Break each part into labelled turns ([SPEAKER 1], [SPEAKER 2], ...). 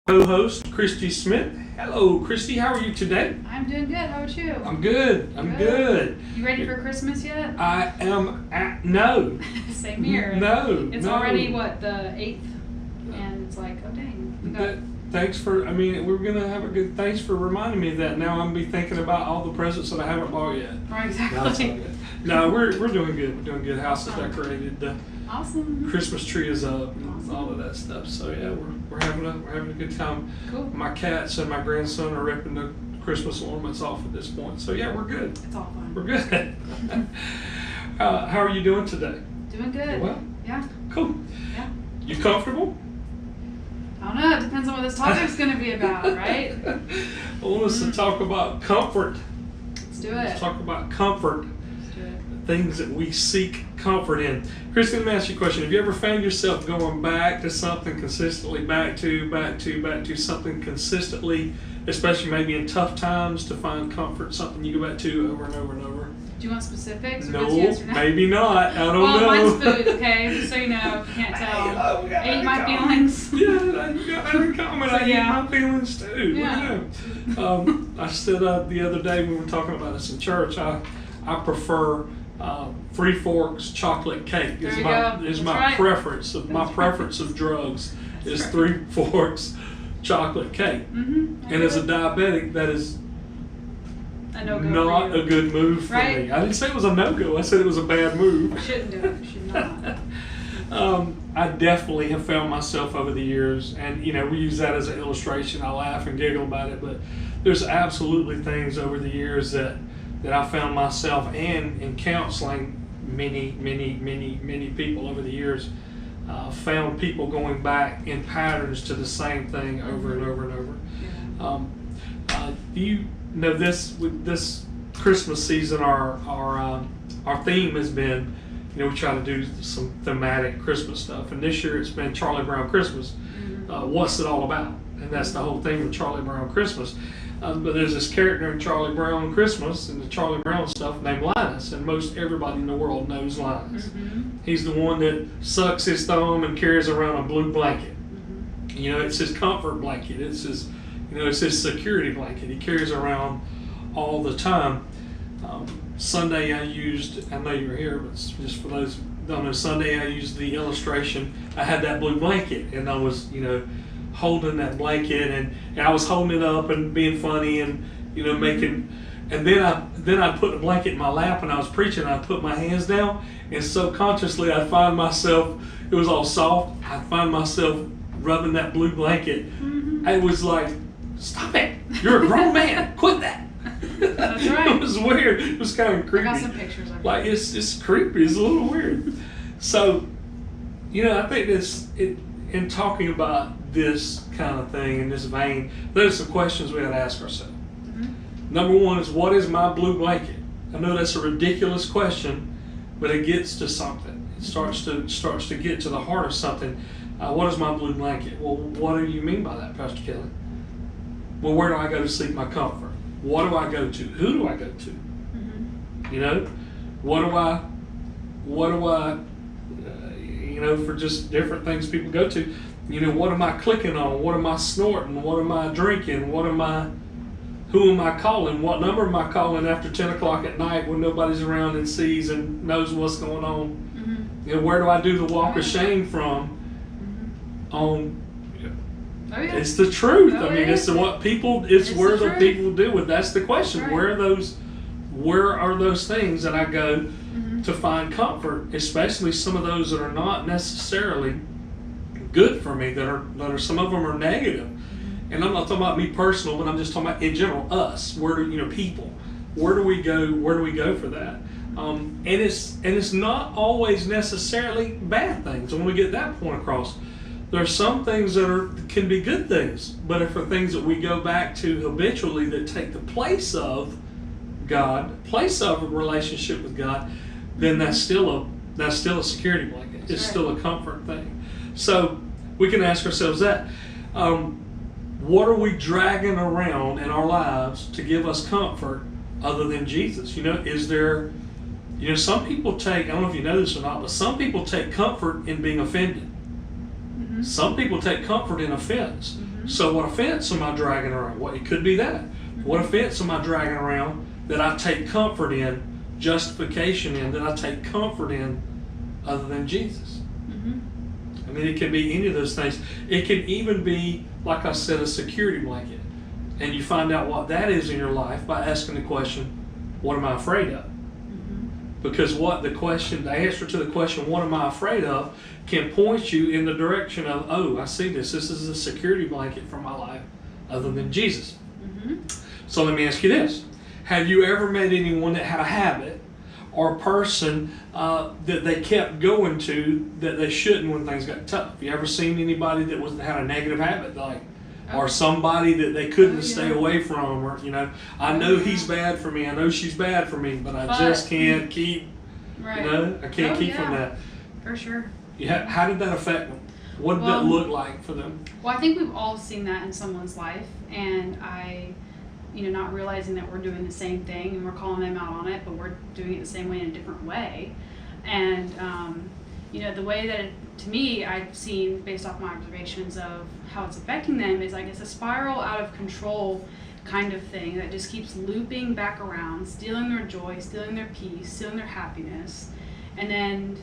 [SPEAKER 1] co-host, Christy Smith. Hello, Christy. How are you today?
[SPEAKER 2] I'm doing good. How about you?
[SPEAKER 1] I'm good. I'm good.
[SPEAKER 2] You ready for Christmas yet?
[SPEAKER 1] I am
[SPEAKER 2] no. Same here.
[SPEAKER 1] No.
[SPEAKER 2] It's already, what, the 8th? And it's like, oh, dang.
[SPEAKER 1] Thanks for, we're going to have a good, thanks for reminding me of that. Now I'm going to be thinking about all the presents that I haven't bought yet.
[SPEAKER 2] Right, exactly.
[SPEAKER 1] No, we're doing good. We're doing good. House is decorated.
[SPEAKER 2] Awesome.
[SPEAKER 1] Christmas tree is up and
[SPEAKER 2] Awesome.
[SPEAKER 1] all of that stuff. So yeah, we're having a good time.
[SPEAKER 2] Cool.
[SPEAKER 1] My cats and my grandson are ripping the Christmas ornaments off at this point. So yeah, we're good.
[SPEAKER 2] It's all fun.
[SPEAKER 1] We're good. How are you doing today?
[SPEAKER 2] Doing good.
[SPEAKER 1] Well,
[SPEAKER 2] yeah.
[SPEAKER 1] Cool.
[SPEAKER 2] Yeah.
[SPEAKER 1] You comfortable?
[SPEAKER 2] I don't know. It depends on what this topic's going to be about, right?
[SPEAKER 1] I want us to talk about comfort.
[SPEAKER 2] Let's do it.
[SPEAKER 1] Let's talk about comfort.
[SPEAKER 2] Let's do it.
[SPEAKER 1] Things that we seek comfort in. Christy, let me ask you a question. Have you ever found yourself going back to something consistently, back to something consistently, especially maybe in tough times, to find comfort, something you go back to over and over and over?
[SPEAKER 2] Do you want specifics? Or
[SPEAKER 1] No,
[SPEAKER 2] yes or no?
[SPEAKER 1] maybe not. I don't know.
[SPEAKER 2] Well, mine's food, okay? Just so you know, if you can't tell. I eat my feelings.
[SPEAKER 1] Yeah, you got that in common. I eat
[SPEAKER 2] yeah.
[SPEAKER 1] my feelings too.
[SPEAKER 2] Yeah.
[SPEAKER 1] I stood up the other day when we were talking about this in church. I prefer Three Forks chocolate cake.
[SPEAKER 2] There
[SPEAKER 1] Is
[SPEAKER 2] you
[SPEAKER 1] my
[SPEAKER 2] go.
[SPEAKER 1] is
[SPEAKER 2] That's
[SPEAKER 1] my
[SPEAKER 2] right.
[SPEAKER 1] preference of my
[SPEAKER 2] That's
[SPEAKER 1] preference
[SPEAKER 2] right.
[SPEAKER 1] of drugs is
[SPEAKER 2] That's
[SPEAKER 1] Three Forks chocolate cake.
[SPEAKER 2] Mm-hmm.
[SPEAKER 1] And as a diabetic, that is
[SPEAKER 2] a no-go
[SPEAKER 1] not
[SPEAKER 2] for you.
[SPEAKER 1] a good move for
[SPEAKER 2] Right?
[SPEAKER 1] me. I didn't say it was a no-go. I said it was a bad move.
[SPEAKER 2] You shouldn't do it. You should not.
[SPEAKER 1] I definitely have found myself over the years, and we use that as an illustration. I laugh and giggle about it, but there's absolutely things over the years that I found myself in counseling many people over the years. Found people going back in patterns to the same thing over and over and over.
[SPEAKER 2] Yeah.
[SPEAKER 1] You know, this Christmas season, our theme has been, we try to do some thematic Christmas stuff, and this year it's been Charlie Brown Christmas. What's it all about? And that's the whole theme of Charlie Brown Christmas. But there's this character in Charlie Brown Christmas and the Charlie Brown stuff named Linus, and most everybody in the world knows Linus.
[SPEAKER 2] Mm-hmm.
[SPEAKER 1] He's the one that sucks his thumb and carries around a blue blanket.
[SPEAKER 2] Mm-hmm.
[SPEAKER 1] It's his comfort blanket. It's his, it's his security blanket. He carries around all the time. Sunday I know you were here, but just for those who don't know, Sunday I used the illustration. I had that blue blanket, and I was, holding that blanket, and I was holding it up and being funny and, making, and then I put the blanket in my lap and I was preaching, and I put my hands down, and subconsciously I'd find myself, it was all soft, I'd find myself rubbing that blue blanket.
[SPEAKER 2] Mm-hmm.
[SPEAKER 1] It was like, stop it, you're a grown man, quit that.
[SPEAKER 2] That's right.
[SPEAKER 1] It was weird. It was kind of creepy.
[SPEAKER 2] I got some pictures of it.
[SPEAKER 1] Like it's creepy. It's a little weird. So, I think in talking about this kind of thing in this vein, there's some questions we got to ask ourselves.
[SPEAKER 2] Mm-hmm.
[SPEAKER 1] Number one is, what is my blue blanket? I know that's a ridiculous question, but it gets to something. It starts to get to the heart of something. What is my blue blanket? Well, what do you mean by that, Pastor Kelly? Well, where do I go to seek my comfort? What do I go to? Who do I go to?
[SPEAKER 2] Mm-hmm.
[SPEAKER 1] What do I, for just different things people go to. What am I clicking on? What am I snorting? What am I drinking? Who am I calling? What number am I calling after 10 o'clock at night when nobody's around and sees and knows what's going on?
[SPEAKER 2] Mm-hmm.
[SPEAKER 1] Where do I do the walk of shame from?
[SPEAKER 2] Mm-hmm. Oh, yeah.
[SPEAKER 1] It's the truth.
[SPEAKER 2] Oh,
[SPEAKER 1] It's what people. It's where the people do it. That's the question.
[SPEAKER 2] Right.
[SPEAKER 1] Where are those things that I go
[SPEAKER 2] Mm-hmm.
[SPEAKER 1] to find comfort, especially some of those that are not necessarily good for me. That are some of them are negative.
[SPEAKER 2] Mm-hmm.
[SPEAKER 1] And I'm not talking about me personal, but I'm just talking about in general us. Where do people? Where do we go? Where do we go for that? And it's not always necessarily bad things. I want to get that point across. There are some things that can be good things, but if there are things that we go back to habitually that take the place of God, place of a relationship with God, then that's still a security blanket. It's still a comfort thing. So we can ask ourselves that. What are we dragging around in our lives to give us comfort other than Jesus? Is there, some people take, I don't know if you know this or not, but some people take comfort in being offended.
[SPEAKER 2] Mm-hmm.
[SPEAKER 1] Some people take comfort in offense.
[SPEAKER 2] Mm-hmm.
[SPEAKER 1] So what offense am I dragging around? Well, it could be that. What offense am I dragging around that I take comfort in, justification in, that I take comfort in other than Jesus? I mean, it can be any of those things. It can even be, like I said, a security blanket. And you find out what that is in your life by asking the question, what am I afraid of? Because the answer to the question, what am I afraid of, can point you in the direction of, oh, I see this. This is a security blanket for my life other than Jesus. So let me ask you this. Have you ever met anyone that had a habit or a person that they kept going to that they shouldn't when things got tough? You ever seen anybody that had a negative habit, like, or somebody that they couldn't stay away from, or I know he's bad for me, I know she's bad for me, but I just can't keep, I can't keep from that.
[SPEAKER 2] For sure.
[SPEAKER 1] Yeah. How did that affect them? What did that look like for them?
[SPEAKER 2] Well, I think we've all seen that in someone's life, and not realizing that we're doing the same thing and we're calling them out on it, but we're doing it the same way in a different way. And the way that to me I've seen based off my observations of how it's affecting them is like it's a spiral out of control kind of thing that just keeps looping back around, stealing their joy, stealing their peace, stealing their happiness, and then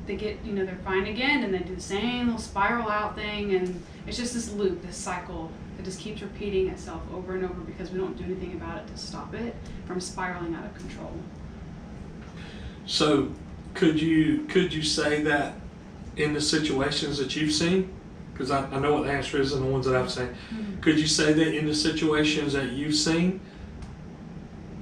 [SPEAKER 2] they get they're fine again and they do the same little spiral out thing, and it's just this loop, this cycle that just keeps repeating itself over and over because we don't do anything about it to stop it from spiraling out of control.
[SPEAKER 1] So could you say that in the situations that you've seen, because I know what the answer is in the ones that I've seen, could you say that in the situations that you've seen,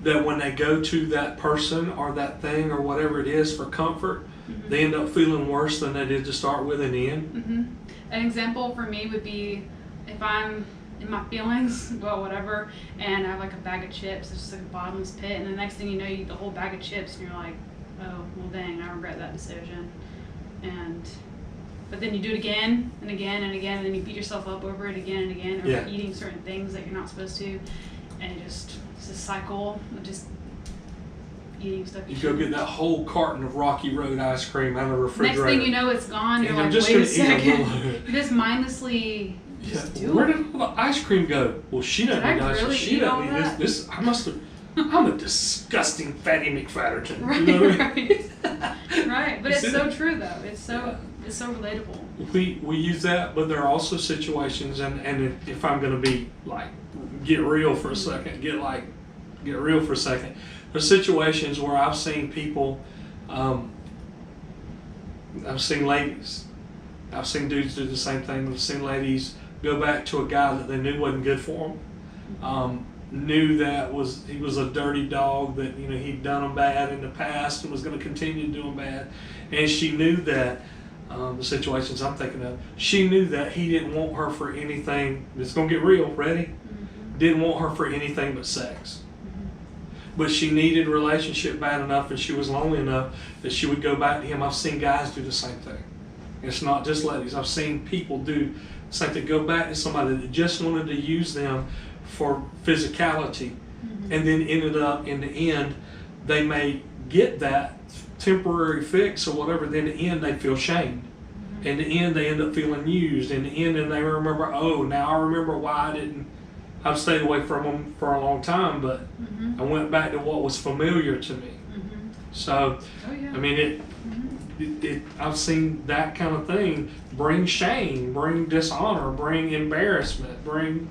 [SPEAKER 1] that when they go to that person or that thing or whatever it is for comfort, they end up feeling worse than they did to start with in the end?
[SPEAKER 2] An example for me would be if I'm in my feelings, well, whatever, and I have like a bag of chips, it's just like a bottomless pit, and the next thing you know, you eat the whole bag of chips, and you're like, oh, well, dang, I regret that decision. But then you do it again and again and again, and then you beat yourself up over it again and again, or eating certain things that you're not supposed to, and it's a cycle of just eating stuff.
[SPEAKER 1] You go get that whole carton of Rocky Road ice cream out of the refrigerator.
[SPEAKER 2] Next thing you know, it's gone. You're like, wait a second. You just mindlessly just do
[SPEAKER 1] Where
[SPEAKER 2] it.
[SPEAKER 1] did all the ice cream go? Well, she doesn't eat ice cream. She doesn't eat this. I must have. I'm a disgusting fatty McFatterton.
[SPEAKER 2] Right,
[SPEAKER 1] you know what I mean?
[SPEAKER 2] Right. But it's so true, though. It's so relatable.
[SPEAKER 1] We use that, but there are also situations, and if I'm going to be like, get real for a second, get real for a second. There's situations where I've seen people, I've seen ladies, I've seen dudes do the same thing. I've seen ladies go back to a guy that they knew wasn't good for them. Knew that he was a dirty dog, that he'd done them bad in the past and was going to continue to do them bad, and she knew that the situations I'm thinking of, she knew that he didn't want her for anything. It's going to get real. Ready? Didn't want her for anything but sex. But she needed a relationship bad enough, and she was lonely enough that she would go back to him. I've seen guys do the same thing. It's not just ladies. I've seen people do the same thing. Go back to somebody that just wanted to use them for physicality, and then ended up in the end, they may get that temporary fix or whatever. Then in the end, they feel shamed. In the end, they end up feeling used. In the end, and they remember, oh, now I remember why I've stayed away from them for a long time, but I went back to what was familiar to me. So, I mean, I've seen that kind of thing bring shame, bring dishonor, bring embarrassment, bring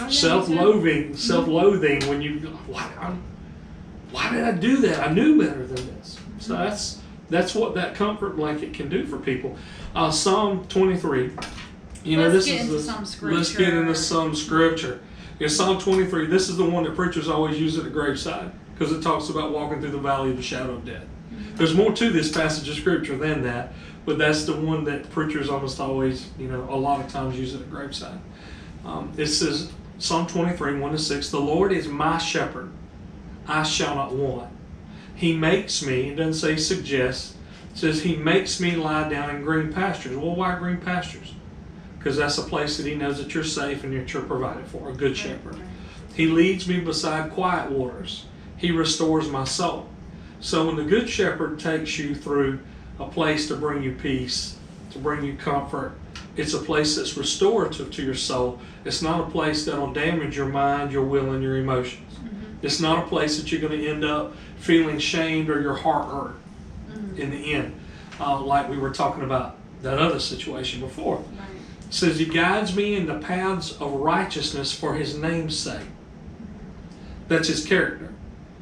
[SPEAKER 1] self-loathing when you, why did I do that? I knew better than this. So that's what that comfort blanket can do for people. Psalm 23.
[SPEAKER 2] Let's get into some scripture.
[SPEAKER 1] Let's get into some scripture. In Psalm 23, this is the one that preachers always use at the graveside, because it talks about walking through the valley of the shadow of death. There's more to this passage of scripture than that, but that's the one that preachers almost always, a lot of times use at the graveside. It says, Psalm 23, 1-6, the Lord is my shepherd, I shall not want. He makes me, it doesn't say suggests, it says he makes me lie down in green pastures. Well, why green pastures? Because that's a place that he knows that you're safe and that you're provided for, a good shepherd. He leads me beside quiet waters. He restores my soul. So when the good shepherd takes you through a place to bring you peace, to bring you comfort, It's a place that's restorative to your soul. It's not a place that'll damage your mind, your will, and your emotions. It's not a place that you're going to end up feeling shamed or your heart hurt in the end, like we were talking about that other situation before.
[SPEAKER 2] Right.
[SPEAKER 1] It says, He guides me in the paths of righteousness for His name's sake. That's His character.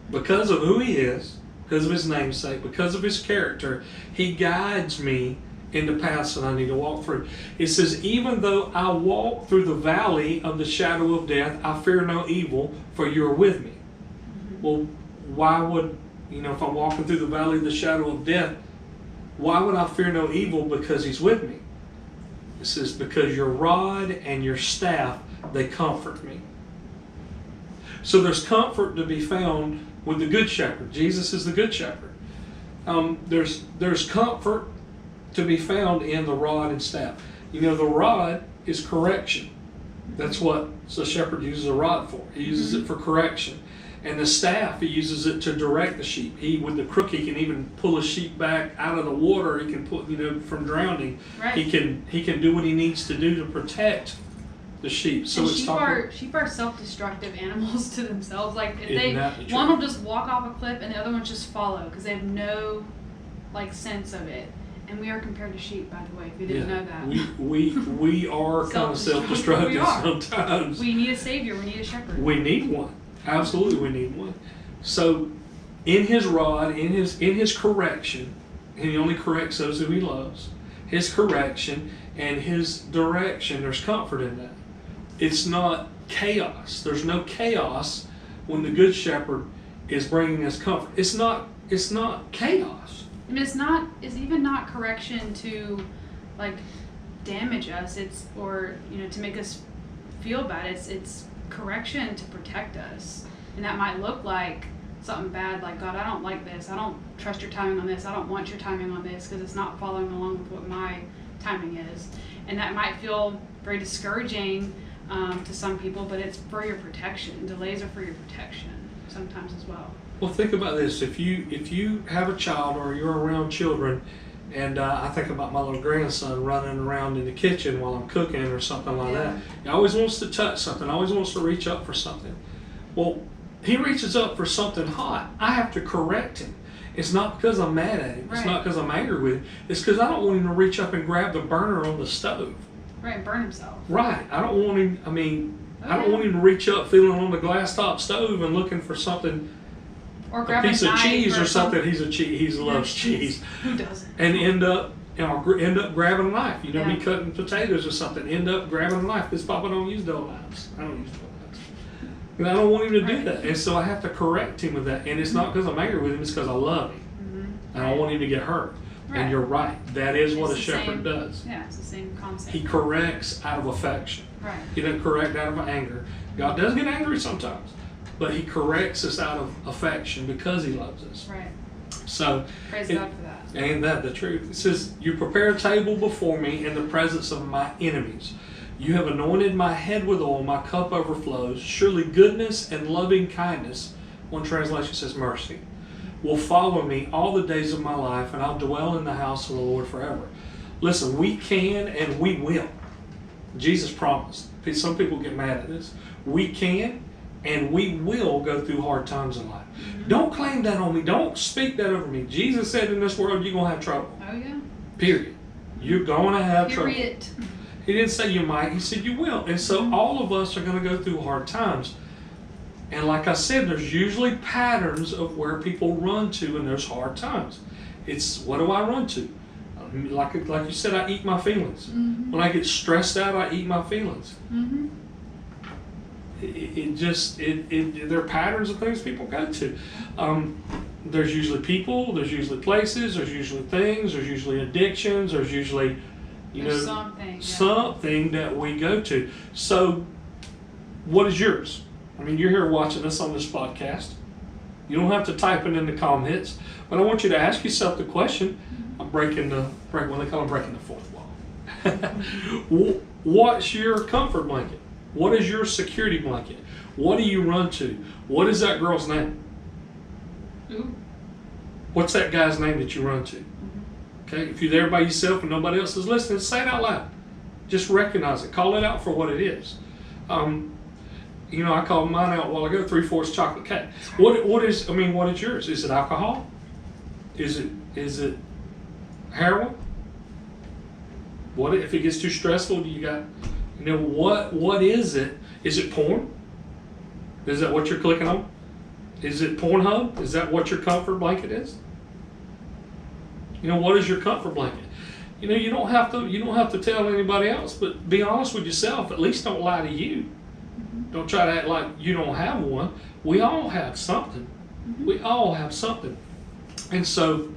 [SPEAKER 1] Because of who He is, because of His name's sake, because of His character, He guides me in the paths that I need to walk through. It says, even though I walk through the valley of the shadow of death, I fear no evil, for you are with me. Well, why would, if I'm walking through the valley of the shadow of death, why would I fear no evil? Because He's with me. It says, because your rod and your staff, they comfort me. So there's comfort to be found with the Good Shepherd. Jesus is the Good Shepherd. There's comfort to be found in the rod and staff. The rod is correction. That's what the shepherd uses a rod for. He uses it for correction. And the staff, he uses it to direct the sheep. With the crook, he can even pull a sheep back out of the water. He can put, from drowning. Right. He can do what he needs to do to protect the sheep. So
[SPEAKER 2] and sheep are self-destructive animals to themselves. Like if one will just walk off a cliff and the other one just follow because they have no sense of it. And we are compared to sheep, by the way, if you didn't know that.
[SPEAKER 1] We are kind of self-destructive sometimes.
[SPEAKER 2] We need a savior. We need a shepherd.
[SPEAKER 1] We need one. Absolutely, we need one. So, in His rod, in his correction, and He only corrects those who He loves, His correction and His direction, there's comfort in that. It's not chaos. There's no chaos when the Good Shepherd is bringing us comfort. It's not chaos.
[SPEAKER 2] And it's even not correction to damage us. To make us feel bad. It's correction to protect us. And that might look like something bad, like, God, I don't like this. I don't trust your timing on this. I don't want your timing on this because it's not following along with what my timing is. And that might feel very discouraging to some people, but it's for your protection. Delays are for your protection sometimes as well.
[SPEAKER 1] Well, think about this. If you have a child or you're around children, and I think about my little grandson running around in the kitchen while I'm cooking or something like that. He always wants to touch something. Always wants to reach up for something. Well, he reaches up for something hot. I have to correct him. It's not because I'm mad at him. Right. It's not because I'm angry with him. It's because I don't want him to reach up and grab the burner on the stove.
[SPEAKER 2] Right, and burn himself. Right.
[SPEAKER 1] I don't want him, I don't want him to reach up feeling on the glass top stove and looking for something.
[SPEAKER 2] Or grab
[SPEAKER 1] a piece of cheese or something. He loves cheese.
[SPEAKER 2] Who doesn't?
[SPEAKER 1] And end up grabbing a knife. Be cutting potatoes or something. End up grabbing a knife. This Papa don't use dull knives. I don't use dull knives. And I don't want him to do that. And so I have to correct him with that. And it's not because I'm angry with him. It's because I love him. And I don't want him to get hurt. Right. And you're right. That is what a shepherd does.
[SPEAKER 2] Yeah, it's the same concept.
[SPEAKER 1] He corrects out of affection.
[SPEAKER 2] Right.
[SPEAKER 1] He doesn't correct out of anger. God does get angry sometimes. But He corrects us out of affection because He loves us.
[SPEAKER 2] Right.
[SPEAKER 1] So
[SPEAKER 2] praise God for that.
[SPEAKER 1] Ain't that the truth? It says, you prepare a table before me in the presence of my enemies. You have anointed my head with oil, my cup overflows. Surely goodness and loving kindness, one translation says mercy, will follow me all the days of my life, and I'll dwell in the house of the Lord forever. Listen, we can and we will. Jesus promised. Some people get mad at this. We can and we will go through hard times in life. Don't claim that on me. Don't speak that over me. Jesus said in this world you're going to have trouble.
[SPEAKER 2] Oh, yeah.
[SPEAKER 1] Period. You're going to have trouble.
[SPEAKER 2] Period.
[SPEAKER 1] He didn't say you might. He said you will. And so all of us are going to go through hard times. And like I said, there's usually patterns of where people run to in those hard times. It's, what do I run to? Like you said, I eat my feelings. When I get stressed out, I eat my feelings. There are patterns of things people go to. There's usually people, there's usually places, there's usually things, there's usually addictions, there's usually, something that we go to. So, what is yours? You're here watching us on this podcast. You don't have to type it in the comments, but I want you to ask yourself the question. I'm breaking the fourth wall. What's your comfort blanket? What is your security blanket? What do you run to? What is that girl's name?
[SPEAKER 2] Ooh.
[SPEAKER 1] What's that guy's name that you run to? Okay, if you're there by yourself and nobody else is listening, say it out loud. Just recognize it. Call it out for what it is. I called mine out a while ago, 3/4 chocolate cake. What is yours? Is it alcohol? Is it heroin? What if it gets too stressful? Do you got, what is it? Is it porn? Is that what you're clicking on? Is it Pornhub? Is that what your comfort blanket is? What is your comfort blanket? You don't have to tell anybody else, but be honest with yourself. At least don't lie to you.
[SPEAKER 2] Mm-hmm.
[SPEAKER 1] Don't try to act like you don't have one. We all have something.
[SPEAKER 2] Mm-hmm.
[SPEAKER 1] We all have something. And so,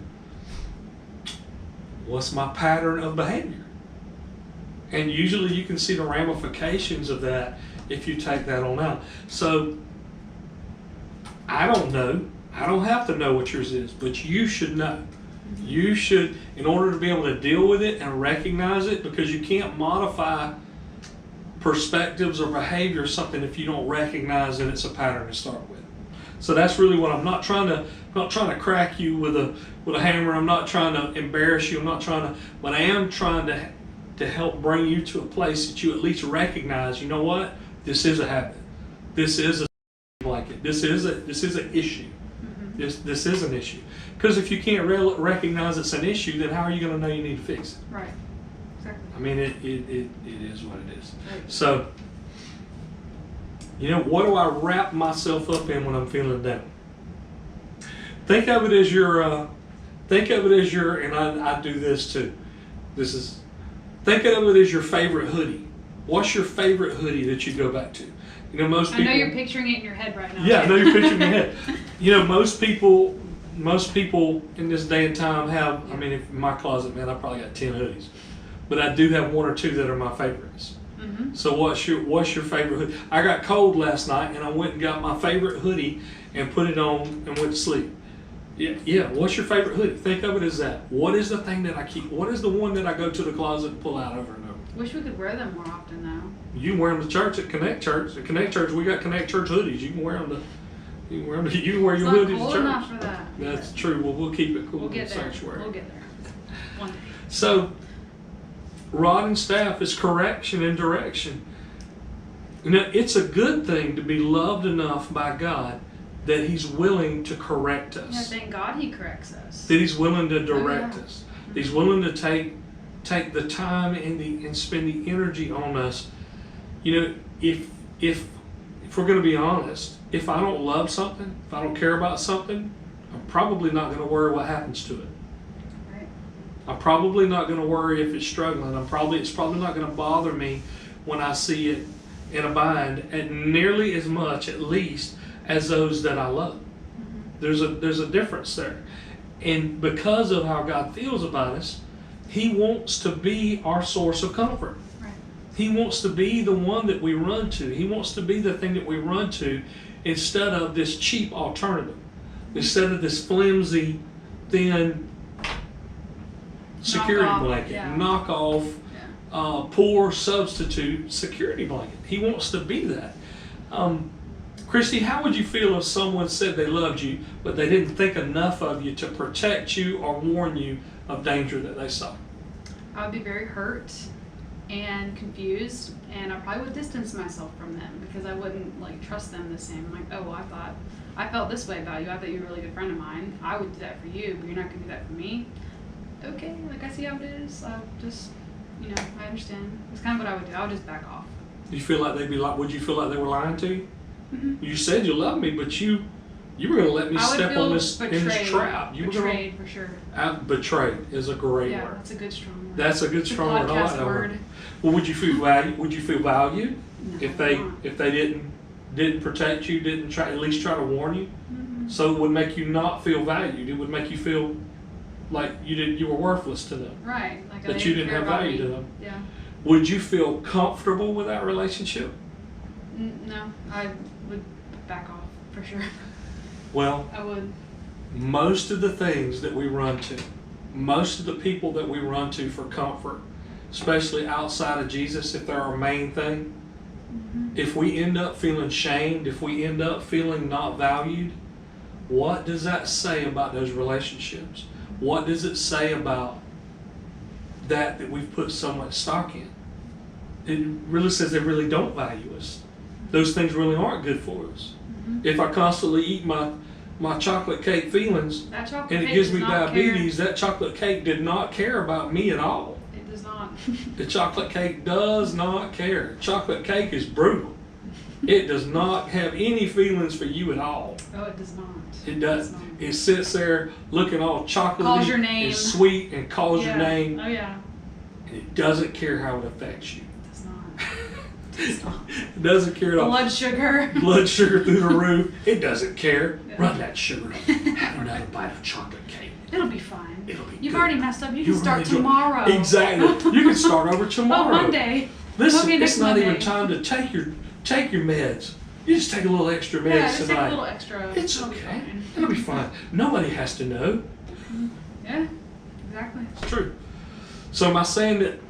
[SPEAKER 1] what's my pattern of behavior? And usually you can see the ramifications of that if you take that on out. So, I don't know. I don't have to know what yours is, but you should know. You should, in order to be able to deal with it and recognize it, because you can't modify perspectives or behavior or something if you don't recognize that it's a pattern to start with. So that's really what I'm not trying to crack you with a hammer. I'm not trying to embarrass you. But I am trying to help bring you to a place that you at least recognize, what? This is a habit. This is a blanket. This is an issue.
[SPEAKER 2] Mm-hmm.
[SPEAKER 1] This is an issue. Because if you can't recognize it's an issue, then how are you going to know you need to fix it?
[SPEAKER 2] Right. Exactly.
[SPEAKER 1] I mean, it is what it is.
[SPEAKER 2] Right.
[SPEAKER 1] So, what do I wrap myself up in when I'm feeling down? Think of it as your, and I do this too. Think of it as your favorite hoodie. What's your favorite hoodie that you go back to? Most people.
[SPEAKER 2] I know you're picturing it in your head right now.
[SPEAKER 1] Yeah, I know you're picturing it in your head. Most people in this day and time have, in my closet, man, I probably got 10 hoodies. But I do have one or two that are my favorites.
[SPEAKER 2] Mm-hmm.
[SPEAKER 1] So what's your favorite hoodie? I got cold last night and I went and got my favorite hoodie and put it on and went to sleep. Yeah. What's your favorite hoodie? Think of it as that. What is the thing that I keep? What is the one that I go to the closet and pull out over and over?
[SPEAKER 2] Wish we could wear them more often though.
[SPEAKER 1] You can wear them to church at Connect Church. At Connect Church, we got Connect Church hoodies. You can wear them to. You can wear your hoodie
[SPEAKER 2] cold
[SPEAKER 1] to church.
[SPEAKER 2] Enough for that.
[SPEAKER 1] That's true. Well, we'll keep it cool
[SPEAKER 2] We'll
[SPEAKER 1] in the
[SPEAKER 2] get there.
[SPEAKER 1] sanctuary.
[SPEAKER 2] We'll get there. One day.
[SPEAKER 1] So, rod and staff is correction and direction. It's a good thing to be loved enough by God that He's willing to correct us.
[SPEAKER 2] Yeah, thank God He corrects us.
[SPEAKER 1] That He's willing to direct
[SPEAKER 2] Oh, yeah.
[SPEAKER 1] us. He's willing to take the time and spend the energy on us. If we're going to be honest, if I don't love something, if I don't care about something, I'm probably not going to worry what happens to it.
[SPEAKER 2] Right.
[SPEAKER 1] I'm probably not going to worry if it's struggling. It's probably not going to bother me when I see it in a bind, and nearly as much, at least, as those that I love.
[SPEAKER 2] Mm-hmm.
[SPEAKER 1] There's a difference there, and because of how God feels about us, He wants to be our source of comfort.
[SPEAKER 2] Right.
[SPEAKER 1] He wants to be the one that we run to. He wants to be the thing that we run to instead of this cheap alternative, instead of this flimsy, thin security blanket, knockoff, poor substitute security blanket. He wants to be that. Christy, how would you feel if someone said they loved you, but they didn't think enough of you to protect you or warn you of danger that they saw?
[SPEAKER 2] I would be very hurt and confused, and I probably would distance myself from them because I wouldn't trust them the same. I'm like, oh, well, I felt this way about you. I thought you were a really good friend of mine. I would do that for you, but you're not going to do that for me. Okay, I see how it is. I'll just, I understand. It's kind of what I would do. I would just back off.
[SPEAKER 1] Do you feel like would you feel like they were lying to you?
[SPEAKER 2] Mm-hmm.
[SPEAKER 1] You said you loved me, but you were going to let me step on this trap. You
[SPEAKER 2] betrayed, for sure.
[SPEAKER 1] Betrayed is a great word.
[SPEAKER 2] That's a good strong word.
[SPEAKER 1] That's a good strong word. I like that word. Well, would you feel valued
[SPEAKER 2] No,
[SPEAKER 1] if they didn't protect you, didn't at least try to warn you?
[SPEAKER 2] Mm-hmm.
[SPEAKER 1] So it would make you not feel valued. It would make you feel like you were worthless to them.
[SPEAKER 2] Right.
[SPEAKER 1] That you didn't have value to them.
[SPEAKER 2] Yeah.
[SPEAKER 1] Would you feel comfortable with that relationship?
[SPEAKER 2] No, I would back off for sure.
[SPEAKER 1] Well,
[SPEAKER 2] I would.
[SPEAKER 1] Most of the things that we run to, most of the people that we run to for comfort, especially outside of Jesus, if they're our main thing, if we end up feeling shamed, if we end up feeling not valued, what does that say about those relationships? What does it say about that we've put so much stock in? it really says they really don't value us. Those things really aren't good for us. If I constantly eat my chocolate cake feelings
[SPEAKER 2] That chocolate
[SPEAKER 1] and it
[SPEAKER 2] cake
[SPEAKER 1] gives
[SPEAKER 2] does
[SPEAKER 1] me
[SPEAKER 2] not
[SPEAKER 1] diabetes, that chocolate cake did not care about me at all.
[SPEAKER 2] It does not.
[SPEAKER 1] The chocolate cake does not care. Chocolate cake is brutal. It does not have any feelings for you at all.
[SPEAKER 2] Oh, it does not.
[SPEAKER 1] It does.
[SPEAKER 2] not.
[SPEAKER 1] It sits there looking all chocolatey
[SPEAKER 2] Calls your name.
[SPEAKER 1] and sweet and calls your
[SPEAKER 2] Yeah.
[SPEAKER 1] name.
[SPEAKER 2] Oh yeah.
[SPEAKER 1] And it doesn't care how it affects you.
[SPEAKER 2] It does not. It does not.
[SPEAKER 1] It doesn't care at all.
[SPEAKER 2] Blood sugar.
[SPEAKER 1] Blood sugar through the roof. It doesn't care.
[SPEAKER 2] Yeah.
[SPEAKER 1] Run that sugar up. Have another bite of chocolate cake.
[SPEAKER 2] It'll be fine.
[SPEAKER 1] It'll be
[SPEAKER 2] You've
[SPEAKER 1] good.
[SPEAKER 2] already messed up. You
[SPEAKER 1] You
[SPEAKER 2] can start
[SPEAKER 1] really do.
[SPEAKER 2] tomorrow.
[SPEAKER 1] Exactly. You can start over tomorrow.
[SPEAKER 2] Oh, Monday.
[SPEAKER 1] Listen,
[SPEAKER 2] Okay, next
[SPEAKER 1] it's not
[SPEAKER 2] Monday.
[SPEAKER 1] even time to take your meds. You just take a little extra meds
[SPEAKER 2] Yeah, just take
[SPEAKER 1] tonight.
[SPEAKER 2] a little extra.
[SPEAKER 1] It's
[SPEAKER 2] It'll be
[SPEAKER 1] okay.
[SPEAKER 2] fine.
[SPEAKER 1] It'll be fine. Nobody has to know.
[SPEAKER 2] Yeah, exactly.
[SPEAKER 1] It's true. So am I saying that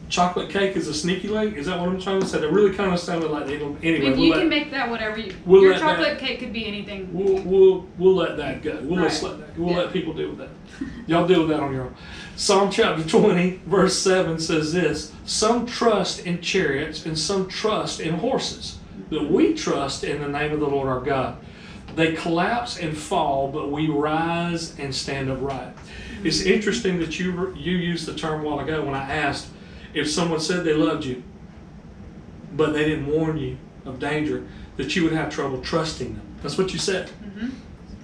[SPEAKER 1] chocolate cake is a sneaky link? Is that what I'm trying to say? That really kind of sounded like they don't.
[SPEAKER 2] I
[SPEAKER 1] Anyway,
[SPEAKER 2] mean, you can make that whatever you.
[SPEAKER 1] we'll
[SPEAKER 2] Your
[SPEAKER 1] let
[SPEAKER 2] chocolate cake could be anything.
[SPEAKER 1] we'll let that go. We'll
[SPEAKER 2] Right.
[SPEAKER 1] let let people deal with that. Y'all deal with that on your own. Psalm chapter 20, verse 7 says this: some trust in chariots and some trust in horses, but we trust in the name of the Lord our God. They collapse and fall, but we rise and stand upright. It's interesting that you used the term a while ago when I asked if someone said they loved you, but they didn't warn you of danger, that you would have trouble trusting them. That's what you said.
[SPEAKER 2] Mm-hmm.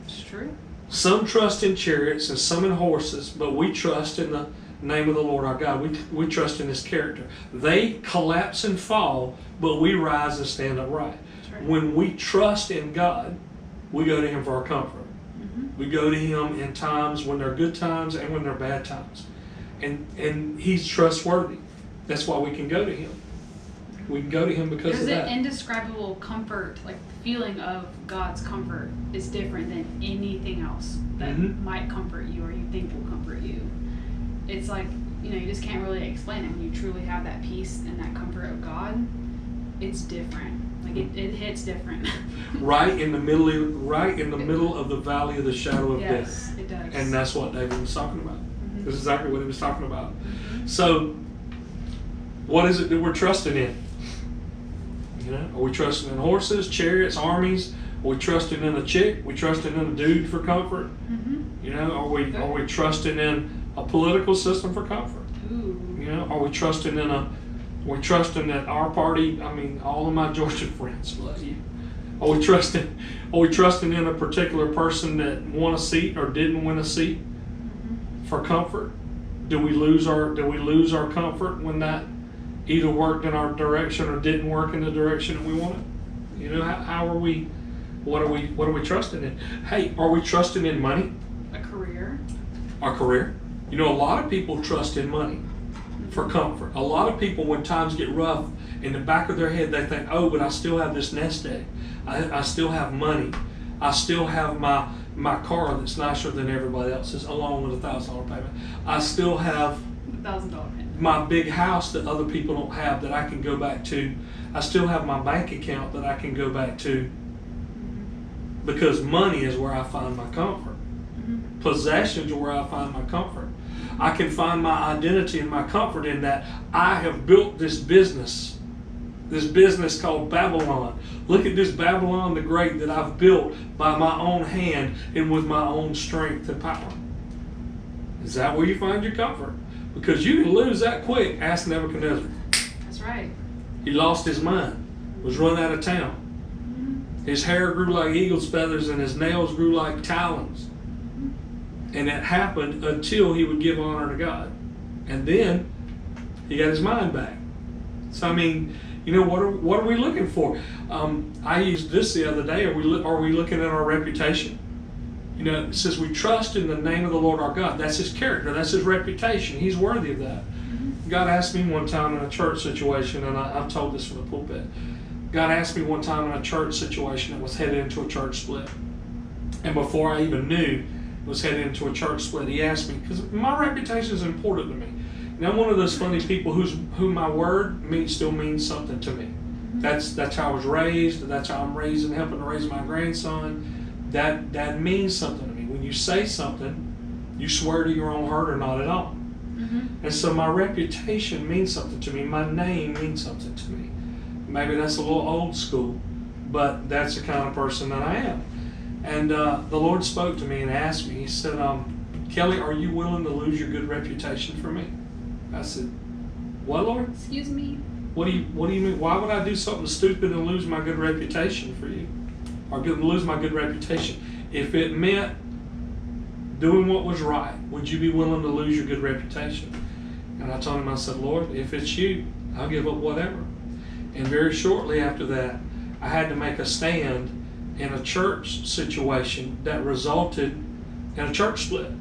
[SPEAKER 2] It's true.
[SPEAKER 1] Some trust in chariots and some in horses, but we trust in the name of the Lord our God. We trust in His character. They collapse and fall, but we rise and stand upright.
[SPEAKER 2] That's right.
[SPEAKER 1] When we trust in God, we go to Him for our comfort.
[SPEAKER 2] Mm-hmm.
[SPEAKER 1] We go to Him in times when they're good times and when they're bad times. And He's trustworthy. That's why we can go to Him. We can go to Him because
[SPEAKER 2] There's
[SPEAKER 1] of that.
[SPEAKER 2] an indescribable comfort, like the feeling of God's comfort is different than anything else that
[SPEAKER 1] Mhm.
[SPEAKER 2] might comfort you or you think will comfort you. It's like, you just can't really explain it. When you truly have that peace and that comfort of God, it's different. Like it hits different.
[SPEAKER 1] Right in the middle of the valley of the shadow of death.
[SPEAKER 2] Yes, it does.
[SPEAKER 1] And that's what David was talking about.
[SPEAKER 2] Mhm.
[SPEAKER 1] This is exactly what he was talking about.
[SPEAKER 2] Mhm.
[SPEAKER 1] So, what is it that we're trusting in? Are we trusting in horses, chariots, armies? Are we trusting in a chick? Are we trusting in a dude for comfort?
[SPEAKER 2] Mhm.
[SPEAKER 1] Are we trusting in a political system for comfort?
[SPEAKER 2] Ooh.
[SPEAKER 1] Are we trusting that our party? I mean, all of my Georgia friends love you. Are we trusting in a particular person that won a seat or didn't win a seat for comfort? Do we lose our comfort when that either worked in our direction or didn't work in the direction that we wanted? How are we? What are we trusting in? Hey, are we trusting in money?
[SPEAKER 2] A career.
[SPEAKER 1] Our career. A lot of people trust in money for comfort. A lot of people, when times get rough, in the back of their head, they think, oh, but I still have this nest egg. I still have money. I still have my car that's nicer than everybody else's, along with $1,000 payment. I still have
[SPEAKER 2] $1,000 payment.
[SPEAKER 1] my big house that other people don't have that I can go back to. I still have my bank account that I can go back to, because money is where I find my comfort.
[SPEAKER 2] Mm-hmm.
[SPEAKER 1] Possessions are where I find my comfort. I can find my identity and my comfort in that I have built this business called Babylon. Look at this Babylon the Great that I've built by my own hand and with my own strength and power. Is that where you find your comfort? Because you can lose that quick. Ask Nebuchadnezzar.
[SPEAKER 2] That's right.
[SPEAKER 1] He lost his mind, was run out of town.
[SPEAKER 2] Mm-hmm.
[SPEAKER 1] His hair grew like eagle's feathers and his nails grew like talons. And that happened until he would give honor to God. And then he got his mind back. So, I mean, what are we looking for? I used this the other day. Are we looking at our reputation? It says we trust in the name of the Lord our God. That's His character. That's His reputation. He's worthy of that.
[SPEAKER 2] Mm-hmm.
[SPEAKER 1] God asked me one time in a church situation, and I've told this from the pulpit. God asked me one time in a church situation that was headed into a church split. And before I even knew it was headed into a church split, He asked me, because my reputation is important to me. And I'm one of those funny people who my word still means something to me.
[SPEAKER 2] Mm-hmm.
[SPEAKER 1] That's how I was raised. That's how I'm helping to raise my grandson. That means something to me. When you say something, you swear to your own hurt or not at all.
[SPEAKER 2] Mm-hmm.
[SPEAKER 1] And so my reputation means something to me. My name means something to me. Maybe that's a little old school, but that's the kind of person that I am. And the Lord spoke to me and asked me, He said, Kelly, are you willing to lose your good reputation for me? I said, what, Lord?
[SPEAKER 2] Excuse me?
[SPEAKER 1] What do you mean? Why would I do something stupid and lose my good reputation for you? Or lose my good reputation? If it meant doing what was right, would you be willing to lose your good reputation? And I told him, I said, Lord, if it's you, I'll give up whatever. And very shortly after that, I had to make a stand in a church situation that resulted in a church split.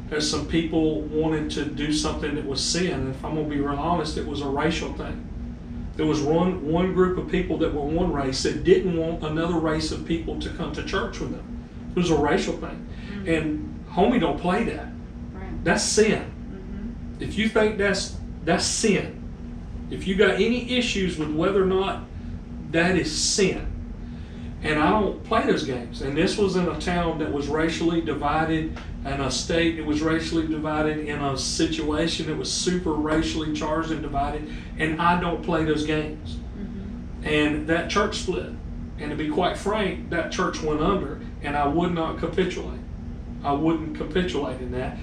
[SPEAKER 1] There's some people wanted to do something that was sin. And if I'm going to be real honest, it was a racial thing. There was one group of people that were one race that didn't want another race of people to come to church with them. It was a racial thing. Mm-hmm. And homie, don't play that.
[SPEAKER 2] Right.
[SPEAKER 1] That's sin.
[SPEAKER 2] Mm-hmm.
[SPEAKER 1] If you think that's sin, if you got any issues with whether or not that is sin, and I don't play those games. And this was in a town that was racially divided, and a state that was racially divided, in a situation that was super racially charged and divided, and I don't play those games. Mm-hmm. And that church split. And to be quite frank, that church went under, and I would not capitulate. I wouldn't capitulate in that.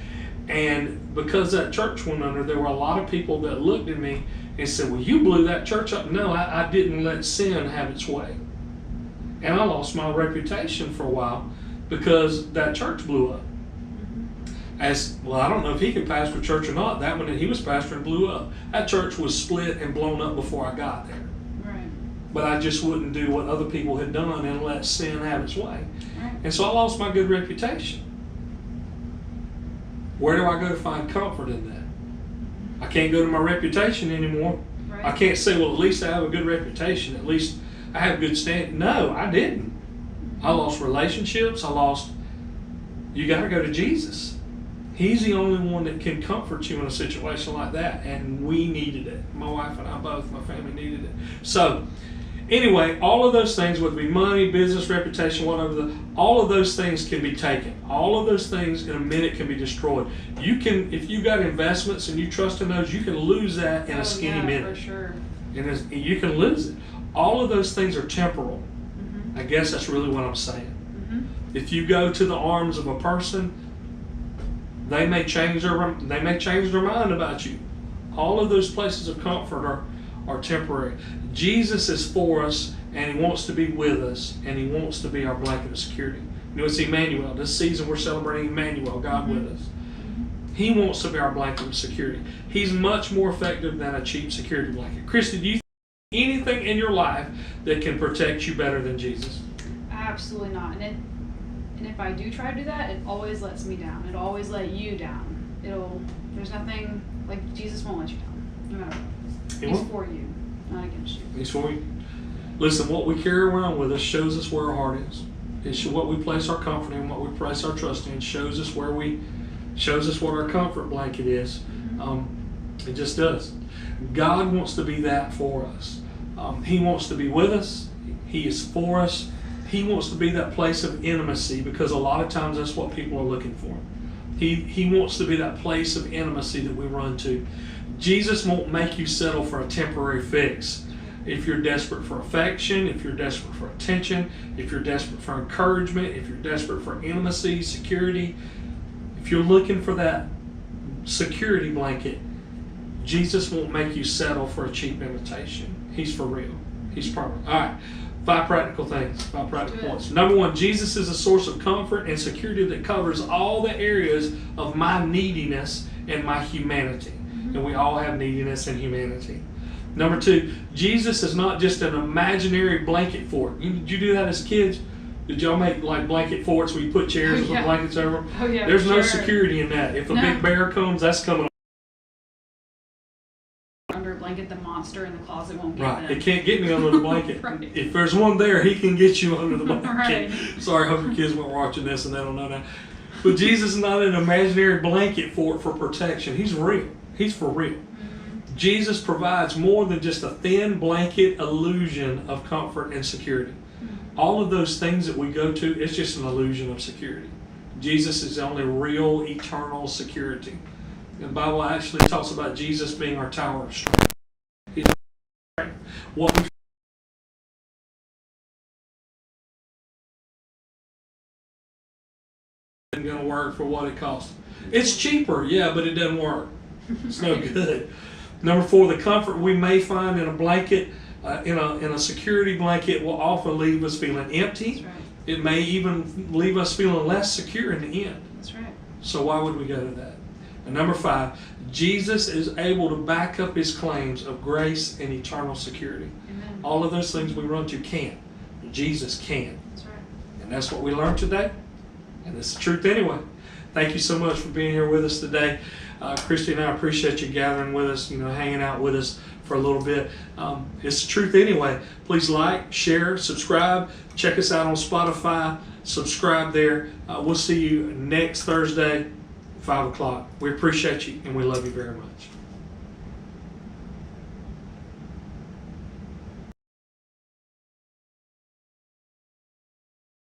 [SPEAKER 1] And because that church went under, there were a lot of people that looked at me and said, well, you blew that church up. No, I didn't let sin have its way. And I lost my reputation for a while because that church blew up. As well, I don't know if he could pastor a church or not. That one that he was pastoring blew up. That church was split and blown up before I got there.
[SPEAKER 2] Right.
[SPEAKER 1] But I just wouldn't do what other people had done and let sin have its way.
[SPEAKER 2] Right.
[SPEAKER 1] And so I lost my good reputation. Where do I go to find comfort in that? I can't go to my reputation anymore.
[SPEAKER 2] Right.
[SPEAKER 1] I can't say, well, at least I have a good reputation. At least I have good standing. No, I didn't. I lost relationships. You got to go to Jesus. He's the only one that can comfort you in a situation like that. And we needed it. My wife and I both, my family needed it. So anyway, all of those things, whether it be money, business, reputation, whatever, all of those things can be taken. All of those things in a minute can be destroyed. You can, if you got investments and you trust in those, you can lose that in a skinny minute.
[SPEAKER 2] For sure.
[SPEAKER 1] And you can lose it. All of those things are temporal.
[SPEAKER 2] Mm-hmm.
[SPEAKER 1] I guess that's really what I'm saying.
[SPEAKER 2] Mm-hmm.
[SPEAKER 1] If you go to the arms of a person, they may change their mind about you. All of those places of comfort are temporary. Jesus is for us, and He wants to be with us, and He wants to be our blanket of security. You know, it's Emmanuel. This season we're celebrating Emmanuel, God
[SPEAKER 2] Mm-hmm.
[SPEAKER 1] with us. He wants to be our blanket of security. He's much more effective than a cheap security blanket. Christy, do you think anything in your life that can protect you better than Jesus?
[SPEAKER 2] Absolutely not. And if I do try to do that, it always lets me down. It'll always let you down. There's nothing, like, Jesus won't let you down, no matter what. He's for you, not against you.
[SPEAKER 1] He's for you. Listen, what we carry around with us shows us where our heart is. It's what we place our comfort in, what we place our trust in, shows us what our comfort blanket is. It just does. God wants to be that for us. He wants to be with us. He is for us. He wants to be that place of intimacy, because a lot of times that's what people are looking for. He wants to be that place of intimacy that we run to. Jesus won't make you settle for a temporary fix. If you're desperate for affection, if you're desperate for attention, if you're desperate for encouragement, if you're desperate for intimacy, security, if you're looking for that security blanket, Jesus won't make you settle for a cheap imitation. He's for real. He's permanent. All right. 5 practical things, 5 practical points. Number 1, Jesus is a source of comfort and security that covers all the areas of my neediness and my humanity. Mm-hmm. And we all have neediness and humanity. Number 2, Jesus is not just an imaginary blanket fort. Did you do that as kids? Did y'all make like blanket forts where you put chairs and put blankets over them?
[SPEAKER 2] Oh, yeah.
[SPEAKER 1] There's no security in that. If a big bear comes, that's coming.
[SPEAKER 2] Under a blanket, the monster in the closet won't get
[SPEAKER 1] Right.
[SPEAKER 2] them.
[SPEAKER 1] It can't get me under the blanket.
[SPEAKER 2] Right.
[SPEAKER 1] If there's one there, he can get you under the blanket.
[SPEAKER 2] Right.
[SPEAKER 1] Sorry, I hope your kids weren't watching this and they don't know that. But Jesus is not an imaginary blanket for protection. He's real. He's for real. Mm-hmm. Jesus provides more than just a thin blanket illusion of comfort and security. Mm-hmm. All of those things that we go to, it's just an illusion of security. Jesus is the only real, eternal security. The Bible actually talks about Jesus being our tower of strength. He's our strength. What we isn't going to work for what it costs. It's cheaper, yeah, but it doesn't work. It's no good. Number 4, the comfort we may find in a blanket, in a security blanket, will often leave us feeling empty.
[SPEAKER 2] That's right.
[SPEAKER 1] It may even leave us feeling less secure in the end.
[SPEAKER 2] That's right.
[SPEAKER 1] So why would we go to that? And number 5, Jesus is able to back up his claims of grace and eternal security.
[SPEAKER 2] Amen.
[SPEAKER 1] All of those things we run to can't. Jesus can.
[SPEAKER 2] That's right.
[SPEAKER 1] And that's what we learned today. And it's the truth anyway. Thank you so much for being here with us today. Christy and I appreciate you gathering with us, hanging out with us for a little bit. It's the truth anyway. Please like, share, subscribe. Check us out on Spotify. Subscribe there. We'll see you next Thursday, 5 o'clock. We appreciate you and we love you very much.